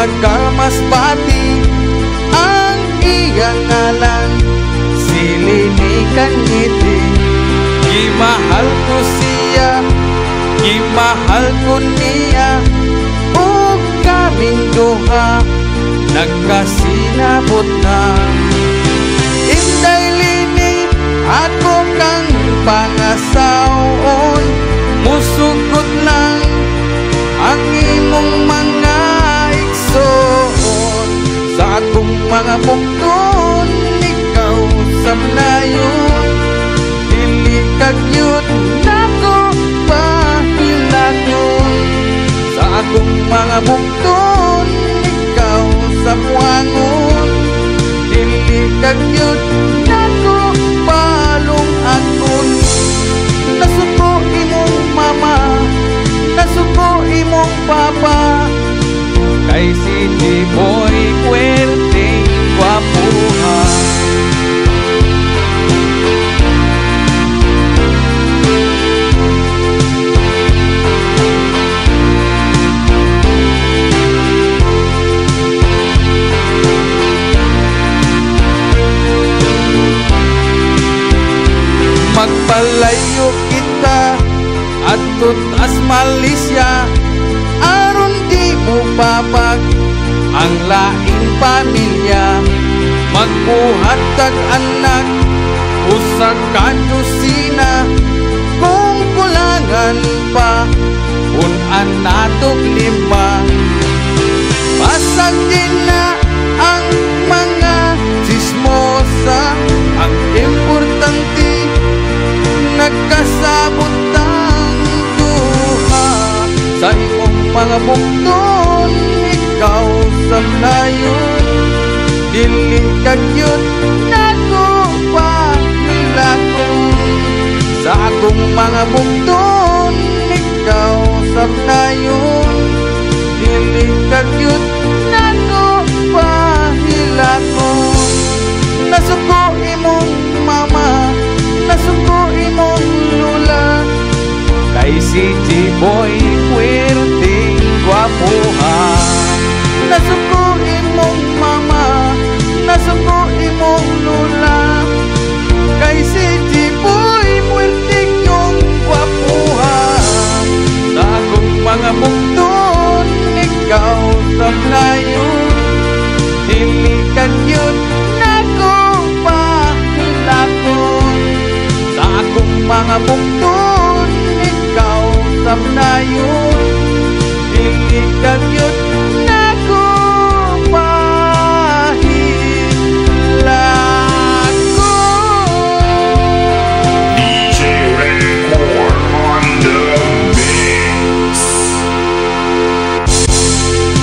nagamasbati ang iyang ngalan, silinikan ngiti. Gimahal ko siya, gimahal ko niya, o kaming duha nagkasinabot na. Inday lini ako kang pangasawon, musugot lang ang imong mga igsoon. Sa akong mga bukton, ikaw samnayon, dili kagyud nako pahilagon. Sa akong mga bukton, ikaw samwangon, dili kagyud nako palong-agon. Nasuko imong mama, nasuko imong papa, kay si Jiboy puwerteng gwapuha. Magpalayo kita atud as Malaysia, aron di mo papag ang laing pamilya. Magbuhat kag anak usa ka dosina, kung kulangan pa un-an natog 5. Pasag din na ang mga chismosa, ang importante nagkasabot ang duha. Sa imong mga bukton, ikaw samnayon, dili kagyud nako pahilagon. Sa akong mga bukton, ikaw samnayon, dili kagyud nako pahilagon. Nasuko imong mama, nasuko imong lula, kay si Jiboy puwerteng gwapuha. Nasuko imong mama, nasuko imong lula,